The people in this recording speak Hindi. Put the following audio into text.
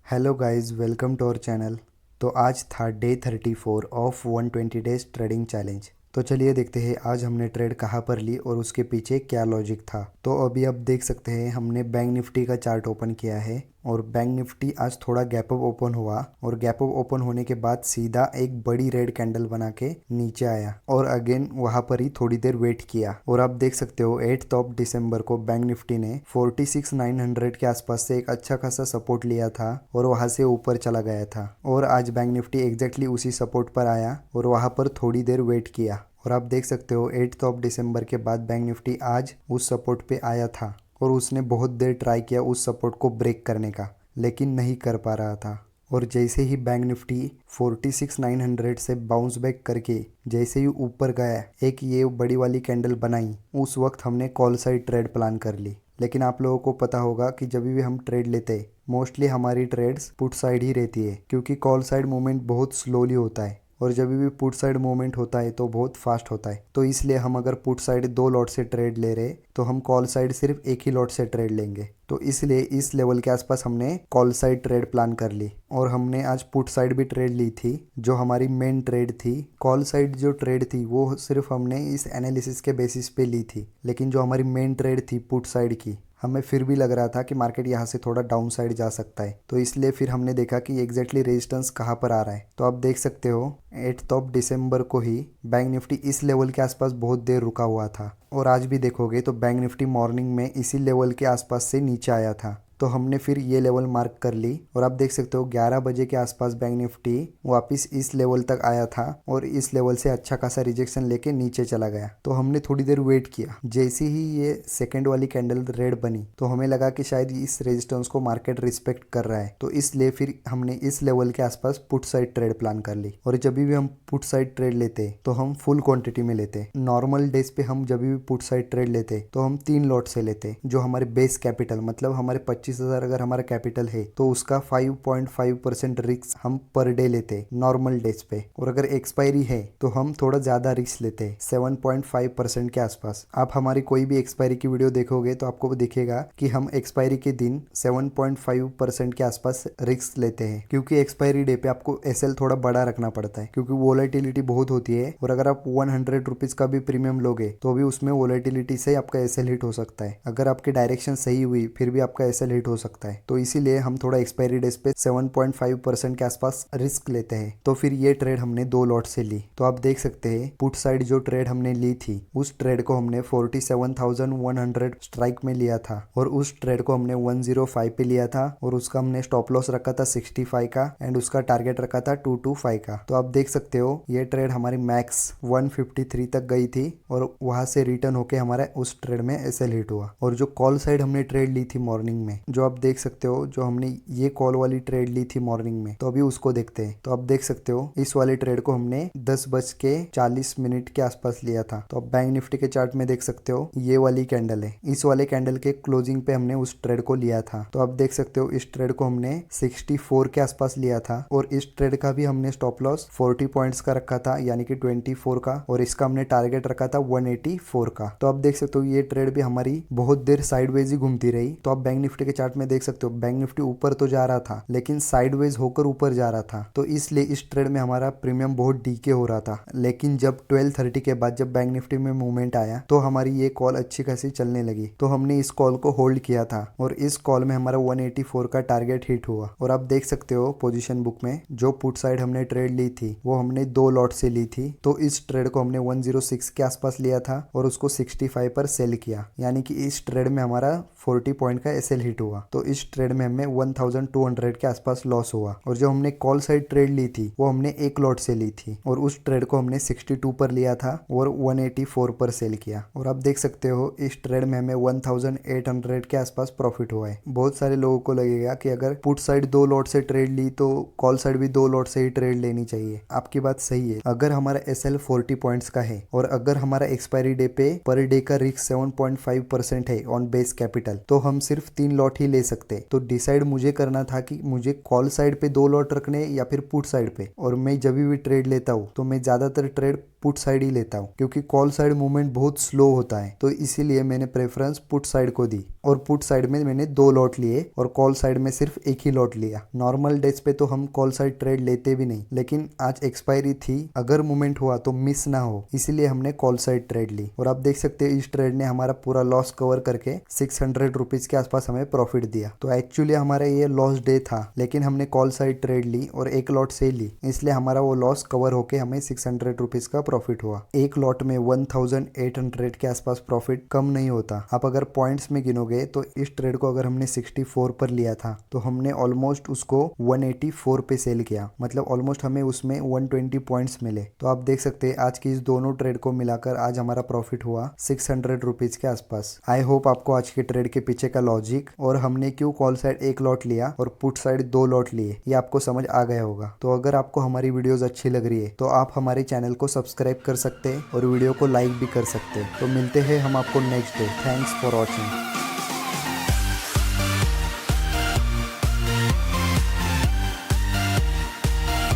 Hello guys, welcome to our channel. तो आज the day 34 of 120 days trading challenge. तो चलिए देखते हैं आज हमने ट्रेड कहाँ पर ली और उसके पीछे क्या लॉजिक था। तो अभी आप देख सकते हैं हमने बैंक निफ्टी का चार्ट ओपन किया है और बैंक निफ्टी आज थोड़ा गैप अप ओपन हुआ और गैप अप ओपन होने के बाद सीधा एक बड़ी रेड कैंडल बना के नीचे आया और अगेन वहां पर ही थोड़ी देर वेट किया। और आप देख सकते हो 8 ऑफ दिसंबर को बैंक निफ्टी ने 46,900 के आसपास से एक अच्छा खासा सपोर्ट लिया था और वहां से ऊपर चला गया था। और आज बैंक निफ्टी एग्जैक्टली उसी सपोर्ट पर आया और वहां पर थोड़ी देर वेट किया और आप देख सकते हो 8 ऑफ दिसंबर के बाद बैंक निफ्टी आज उस सपोर्ट पे आया था और उसने बहुत देर ट्राई किया उस सपोर्ट को ब्रेक करने का, लेकिन नहीं कर पा रहा था। और जैसे ही बैंक निफ्टी 46,900 से बाउंस बैक करके जैसे ही ऊपर गया, एक ये बड़ी वाली कैंडल बनाई, उस वक्त हमने कॉल साइड ट्रेड प्लान कर ली। लेकिन आप लोगों को पता होगा कि जब भी हम ट्रेड लेते हैं मोस्टली हमारी ट्रेड्स पुट साइड ही रहती है, क्योंकि कॉल साइड मूवमेंट बहुत स्लोली होता है और जब भी पुट साइड मूवमेंट होता है तो बहुत फास्ट होता है। तो इसलिए हम अगर पुट साइड 2 लॉट से ट्रेड ले रहे तो हम कॉल साइड सिर्फ एक ही लॉट से ट्रेड लेंगे। तो इसलिए इस लेवल के आसपास हमने कॉल साइड ट्रेड प्लान कर ली और हमने आज पुट साइड भी ट्रेड ली थी जो हमारी मेन ट्रेड थी। कॉल साइड जो ट्रेड थी वो सिर्फ हमने इस एनालिसिस के बेसिस पे ली थी, लेकिन जो हमारी मेन ट्रेड थी पुट साइड की, हमें फिर भी लग रहा था कि मार्केट यहाँ से थोड़ा डाउन साइड जा सकता है। तो इसलिए फिर हमने देखा कि एग्जैक्टली रेजिस्टेंस कहाँ पर आ रहा है। तो आप देख सकते हो 8 ऑफ दिसंबर को ही बैंक निफ्टी इस लेवल के आसपास बहुत देर रुका हुआ था और आज भी देखोगे तो बैंक निफ्टी मॉर्निंग में इसी लेवल के आसपास से नीचे आया था। तो हमने फिर ये लेवल मार्क कर ली और आप देख सकते हो 11 बजे के आसपास बैंक निफ्टी वापस इस लेवल तक आया था और इस लेवल से अच्छा खासा रिजेक्शन लेके नीचे चला गया। तो हमने थोड़ी देर वेट किया। जैसे ही ये सेकंड वाली कैंडल रेड बनी तो हमें लगा कि शायद इस रेजिस्टेंस को मार्केट रिस्पेक्ट कर रहा है, तो इसलिए फिर हमने इस लेवल के आसपास पुट साइड ट्रेड प्लान कर ली। और जब भी हम पुट साइड ट्रेड लेते तो हम फुल क्वांटिटी में लेते। नॉर्मल डेज पे हम जब भी पुट साइड ट्रेड लेते तो हम 3 लॉट से लेते, जो हमारे बेस कैपिटल मतलब हमारे 25,000 अगर हमारा कैपिटल है तो उसका 5.5% रिस्क हम पर डे लेते नॉर्मल डेज पे। और अगर एक्सपायरी है तो हम थोड़ा ज्यादा रिस्क लेते 7.5% के आसपास। आप हमारी कोई भी एक्सपायरी की वीडियो देखोगे तो आपको दिखेगा कि हम एक्सपायरी के दिन 7.5% के आसपास रिस्क लेते हैं, क्योंकि एक्सपायरी डे पे आपको एसएल थोड़ा बड़ा रखना पड़ता है, क्योंकि वोलेटिलिटी बहुत होती है। और अगर आप 100 रुपीज का भी प्रीमियम लोगे तो भी उसमें वोलेटिलिटी से आपका एसएल हिट हो सकता है। अगर आपकी डायरेक्शन सही हुई फिर भी आपका एसएल हिट हो सकता है। तो इसीलिए हम थोड़ा एक्सपायरी डेज पे 7.5% के आसपास रिस्क लेते हैं। तो फिर ये ट्रेड हमने 2 लॉट से ली। तो आप देख सकते हैं पुट साइड जो ट्रेड हमने ली थी उस ट्रेड को हमने 47,100 स्ट्राइक में लिया था और उस ट्रेड को हमने 105 पे लिया था और उसका हमने स्टॉप लॉस रखा था 65 का एंड उसका टारगेट रखा था 225 का। तो आप देख सकते हो ये ट्रेड हमारी मैक्स 153 तक गई थी और वहां से रिटर्न होके हमारा उस ट्रेड में एसएल हिट हुआ। और जो कॉल साइड हमने ट्रेड ली थी मॉर्निंग में, जो आप देख सकते हो, जो हमने ये कॉल वाली ट्रेड ली थी मॉर्निंग में, तो अभी उसको देखते हैं। तो आप देख सकते हो इस वाले ट्रेड को हमने 10:40 के आसपास लिया था। तो आप बैंक निफ्टी के चार्ट में देख सकते हो ये वाली कैंडल है, इस वाले कैंडल के क्लोजिंग पे हमने उस ट्रेड को लिया था। तो आप देख सकते हो इस ट्रेड को हमने 64 के आसपास लिया था और इस ट्रेड का भी हमने स्टॉप लॉस 40 पॉइंट्स का रखा था, यानी कि 24 का, और इसका हमने टारगेट रखा था 184 का। तो आप देख सकते हो ये ट्रेड भी हमारी बहुत देर साइडवेज ही घूमती रही। तो आप बैंक निफ्टी के चार्ट में देख सकते हो बैंक निफ्टी ऊपर तो जा रहा था लेकिन साइडवेज होकर ऊपर जा रहा था। तो इसलिए इस ट्रेड में हमारा प्रीमियम बहुत डीके हो रहा था। लेकिन जब 12:30 के बाद जब बैंक निफ्टी में मूवमेंट आया तो हमारी ये कॉल अच्छी खासी चलने लगी। तो हमने इस कॉल को होल्ड किया था और इस कॉल में हमारा 184 का टारगेट हिट हुआ। और आप देख सकते हो पोजीशन बुक में जो पुट साइड हमने ट्रेड ली थी वो हमने 2 लॉट से ली थी। तो इस ट्रेड को हमने 106 के आसपास लिया था और उसको 65 पर सेल किया, यानी कि इस ट्रेड में हमारा 40 पॉइंट का एसएल हिट हुआ। तो इस ट्रेड में हमें 1200 के आसपास लॉस हुआ। और जो हमने कॉल साइड ट्रेड ली थी वो हमने 1 लॉट से ली थी और उस ट्रेड को हमने 62 पर लिया था और 184 पर सेल किया। और आप देख सकते हो इस ट्रेड में हमें 1800 के आसपास प्रॉफिट हुआ है। बहुत सारे लोगों को लगेगा कि अगर पुट साइड 2 लॉट से ट्रेड ली तो कॉल साइड भी 2 लॉट से ही ट्रेड लेनी चाहिए। आपकी बात सही है। अगर हमारा एसएल 40 पॉइंट्स का है और अगर हमारा एक्सपायरी डे पे पर डे का रिस्क 7.5% है ऑन बेस कैपिटल, तो हम सिर्फ 3 लॉट ही ले सकते। तो डिसाइड मुझे करना था कि मुझे कॉल साइड पे 2 लॉट रखने या फिर पुट साइड पे। और मैं जब भी ट्रेड लेता हूँ तो मैं ज्यादातर ट्रेड पुट साइड ही लेता हूँ, क्योंकि कॉल साइड मूवमेंट बहुत स्लो होता है, तो इसीलिए मैंने प्रेफरेंस पुट साइड को दी। और पुट साइड में मैंने 2 लॉट लिए और कॉल साइड में सिर्फ एक ही लॉट लिया। नॉर्मल डेज पे तो हम कॉल साइड ट्रेड लेते भी नहीं, लेकिन आज एक्सपायरी थी, अगर मूवमेंट हुआ तो मिस ना हो, इसीलिए हमने कॉल साइड ट्रेड ली। और आप देख सकते हैं इस ट्रेड ने हमारा पूरा लॉस कवर करके 600 रुपीज के आसपास हमें प्रॉफिट दिया। तो एक्चुअली हमारा ये लॉस डे था, लेकिन हमने कॉल साइड ट्रेड ली और एक लॉट से ली, इसलिए हमारा वो लॉस कवर होके हमें 600 रुपीज का प्रॉफिट हुआ। एक लॉट में 1800 के आसपास प्रॉफिट कम नहीं होता। आप अगर पॉइंट्स में गिनोगे तो इस ट्रेड को अगर हमने 64 पर लिया था तो हमने ऑलमोस्ट उसको 184 पे सेल किया, मतलब ऑलमोस्ट हमें उसमें 120 पॉइंट्स मिले। तो आप देख सकते हैं आज की इस दोनों ट्रेड को मिलाकर आज हमारा प्रॉफिट हुआ 600 रुपीज के आसपास। आई होप आपको आज के ट्रेड के पीछे का लॉजिक और हमने क्यों कॉल साइड एक लॉट लिया और पुट साइड 2 लॉट लिए ये आपको समझ आ गया होगा। तो अगर आपको हमारी वीडियोस अच्छी लग रही है तो आप हमारे चैनल को सब्सक्राइब कर सकते हैं और वीडियो को लाइक भी कर सकते हैं। तो मिलते हैं हम आपको next day. Thanks for watching.